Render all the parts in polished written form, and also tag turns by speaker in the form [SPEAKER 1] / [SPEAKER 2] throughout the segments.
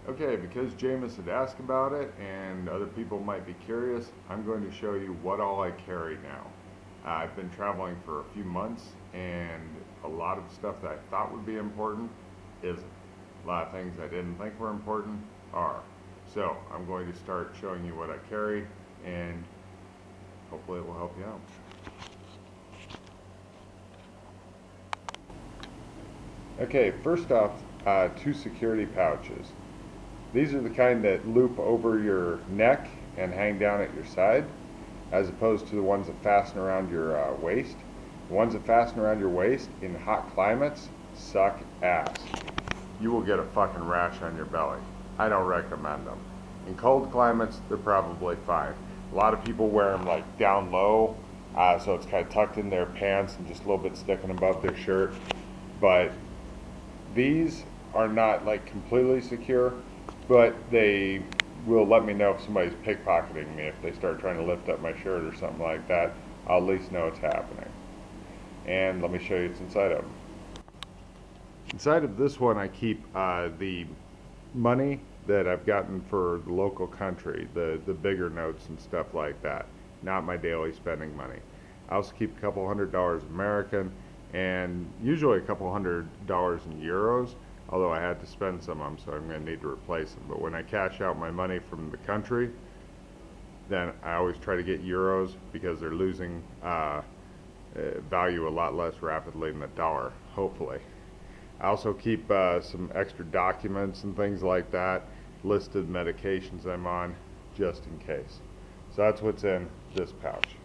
[SPEAKER 1] Okay, because Jameis had asked about it and other people might be curious, I'm going to show you what all I carry now. I've been traveling for a few months and a lot of stuff that I thought would be important isn't. A lot of things I didn't think were important are. So I'm going to start showing you what I carry and hopefully it will help you out. Okay, first off, two security pouches. These are the kind that loop over your neck and hang down at your side, as opposed to the ones that fasten around your waist. The ones that fasten around your waist in hot climates suck ass. You will get a fucking rash on your belly. I don't recommend them. In cold climates, they're probably fine. A lot of people wear them like down low, so it's kind of tucked in their pants and just a little bit sticking above their shirt. But these are not like completely secure, but they will let me know if somebody's pickpocketing me. If they start trying to lift up my shirt or something like that, I'll at least know it's happening. And let me show you what's inside of them. Inside of this one I keep the money that I've gotten for the local country, the bigger notes and stuff like that, not my daily spending money. I also keep a couple $100 American and usually a couple $100 in euros, although I had to spend some of them, so I'm going to need to replace them. But when I cash out my money from the country, then I always try to get euros because they're losing value a lot less rapidly than the dollar, hopefully. I also keep some extra documents and things like that, listed medications I'm on, just in case. So that's what's in this pouch.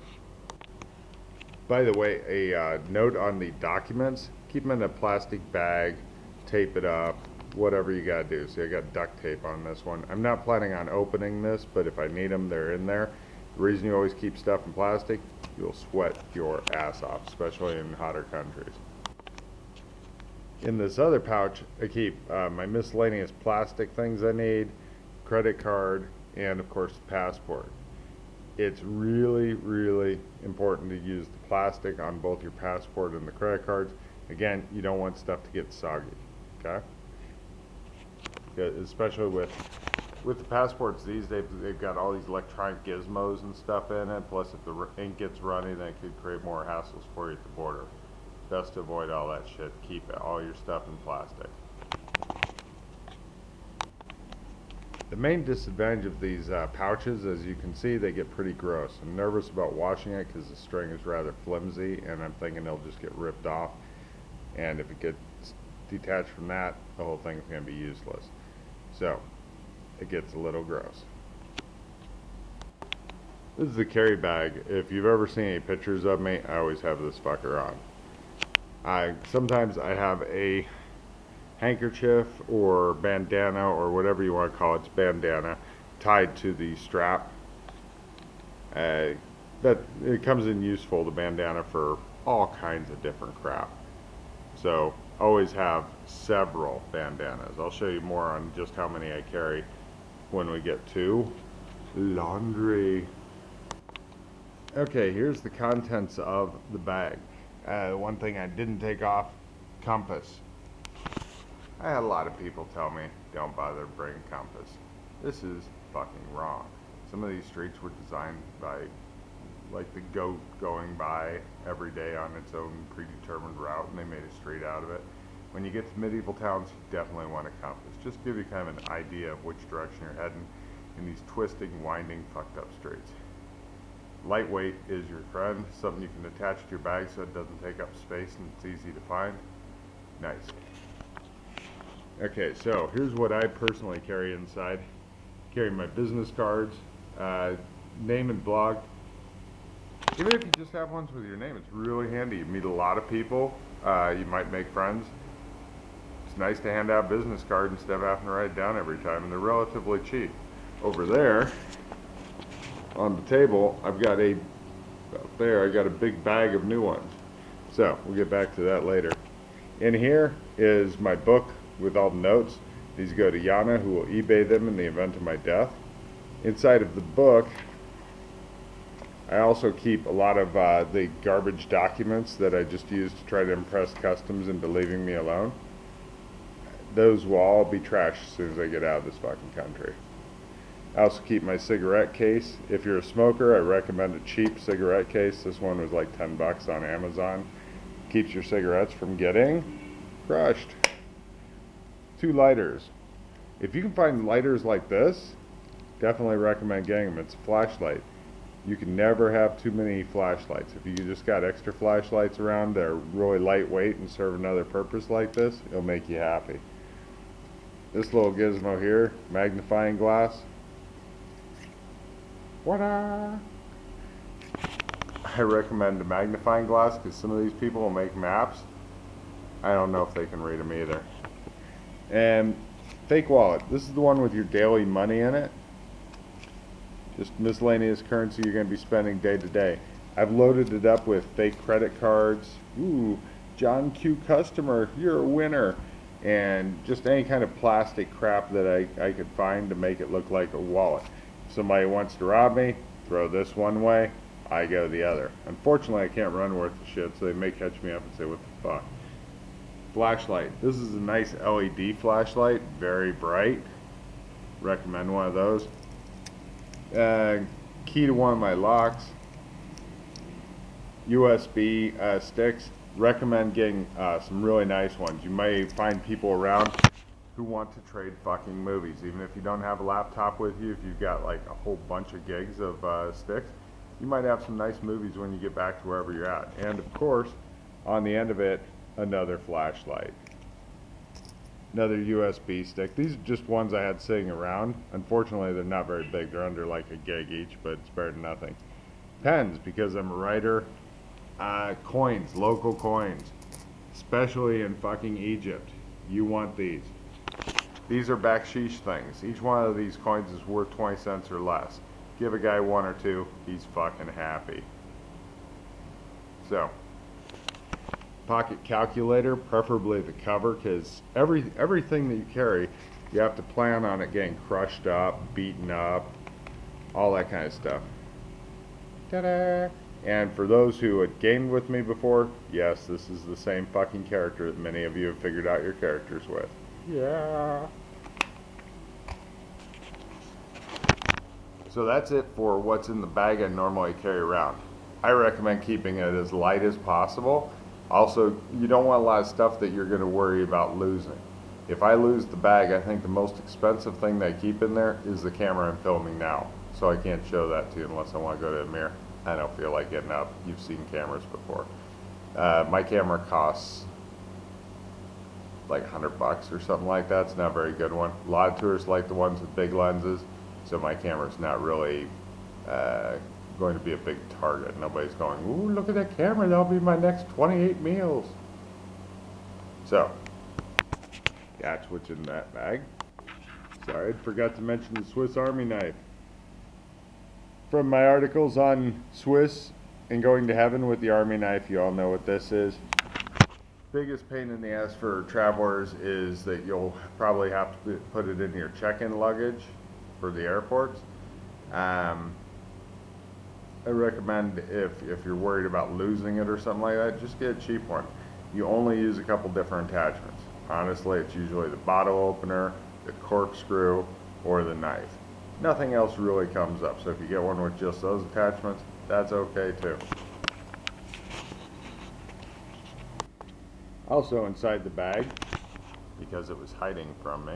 [SPEAKER 1] By the way, a note on the documents, keep them in a plastic bag, tape it up, whatever you gotta do. See, I got duct tape on this one. I'm not planning on opening this, but if I need them, they're in there. The reason you always keep stuff in plastic, you'll sweat your ass off, especially in hotter countries. In this other pouch, I keep my miscellaneous plastic things I need, credit card, and of course the passport. It's really, really important to use the plastic on both your passport and the credit cards. Again, you don't want stuff to get soggy, okay? Especially with the passports these days, they've got all these electronic gizmos and stuff in it. Plus, if the ink gets runny, then it could create more hassles for you at the border. Best to avoid all that shit. Keep all your stuff in plastic. The main disadvantage of these pouches, as you can see, they get pretty gross. I'm nervous about washing it because the string is rather flimsy and I'm thinking it'll just get ripped off. And if it gets detached from that, the whole thing is going to be useless. So, it gets a little gross. This is the carry bag. If you've ever seen any pictures of me, I always have this fucker on. Sometimes I have a handkerchief or bandana or whatever you want to call it, it's bandana, tied to the strap. That it comes in useful, the bandana, for all kinds of different crap. So always have several bandanas. I'll show you more on just how many I carry when we get to laundry. Okay, here's the contents of the bag. One thing I didn't take off, compass. I had a lot of people tell me, don't bother to bring a compass. This is fucking wrong. Some of these streets were designed by, like, the goat going by every day on its own predetermined route, and they made a street out of it. When you get to medieval towns, you definitely want a compass. Just give you kind of an idea of which direction you're heading in these twisting, winding, fucked up streets. Lightweight is your friend, something you can attach to your bag so it doesn't take up space and it's easy to find. Nice. Okay, so here's what I personally carry inside. Carry my business cards, name and blog. Even if you just have ones with your name, it's really handy. You meet a lot of people, you might make friends. It's nice to hand out business cards instead of having to write it down every time, and they're relatively cheap. Over there, on the table, I've got I got a big bag of new ones. So, we'll get back to that later. In here is my book with all the notes. These go to Yana, who will eBay them in the event of my death. Inside of the book, I also keep a lot of the garbage documents that I just use to try to impress customs into leaving me alone. those will all be trashed as soon as I get out of this fucking country. I also keep my cigarette case. If you're a smoker, I recommend a cheap cigarette case. This one was like 10 bucks on Amazon. Keeps your cigarettes from getting crushed. 2 lighters. If you can find lighters like this, definitely recommend getting them. It's a flashlight. You can never have too many flashlights. If you just got extra flashlights around that are really lightweight and serve another purpose like this, it'll make you happy. This little gizmo here, magnifying glass. What-a! I recommend a magnifying glass because some of these people will make maps. I don't know if they can read them either. And fake wallet. This is the one with your daily money in it. Just miscellaneous currency you're going to be spending day to day. I've loaded it up with fake credit cards. Ooh, John Q. Customer, you're a winner. And just any kind of plastic crap that I could find to make it look like a wallet. If somebody wants to rob me, throw this one way, I go the other. Unfortunately, I can't run worth the shit, so they may catch me up and say, what the fuck? Flashlight. This is a nice LED flashlight, very bright. Recommend one of those. Key to one of my locks. USB sticks. Recommend getting some really nice ones. You may find people around who want to trade fucking movies. Even if you don't have a laptop with you, if you've got like a whole bunch of gigs of sticks, you might have some nice movies when you get back to wherever you're at. And of course, on the end of it, another flashlight. Another USB stick. These are just ones I had sitting around. Unfortunately, they're not very big. They're under like a gig each, but it's better than nothing. Pens, because I'm a writer. Coins, local coins. Especially in fucking Egypt. You want these. These are bakshish things. Each one of these coins is worth 20 cents or less. Give a guy 1 or 2, he's fucking happy. So, pocket calculator, preferably the cover, because everything that you carry, you have to plan on it getting crushed up, beaten up, all that kind of stuff. Ta-da! And for those who had gamed with me before, yes, this is the same fucking character that many of you have figured out your characters with. Yeah. So that's it for what's in the bag I normally carry around. I recommend keeping it as light as possible. Also, you don't want a lot of stuff that you're going to worry about losing. If I lose the bag, I think the most expensive thing that I keep in there is the camera I'm filming now. So I can't show that to you unless I want to go to a mirror. I don't feel like getting up. You've seen cameras before. My camera costs like $100 or something like that. It's not a very good one. A lot of tourists like the ones with big lenses, so my camera's not really going to be a big target. Nobody's going, ooh, look at that camera, that'll be my next 28 meals. So, that's what's in that bag. Sorry, I forgot to mention the Swiss Army knife. From my articles on Swiss and going to heaven with the Army knife, you all know what this is. Biggest pain in the ass for travelers is that you'll probably have to put it in your check-in luggage for the airports. I recommend if you're worried about losing it or something like that, just get a cheap one. You only use a couple different attachments. Honestly, it's usually the bottle opener, the corkscrew, or the knife. Nothing else really comes up, so if you get one with just those attachments, that's okay too. Also inside the bag, because it was hiding from me,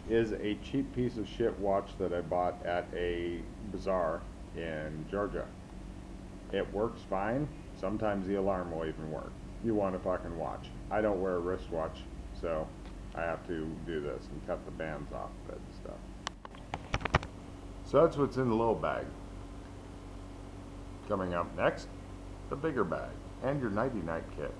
[SPEAKER 1] is a cheap piece of shit watch that I bought at a bazaar in Georgia. It works fine. Sometimes the alarm will even work. You want a fucking watch. I don't wear a wristwatch, so I have to do this and cut the bands off of it and stuff. So that's what's in the little bag. Coming up next, the bigger bag and your nighty-night kit.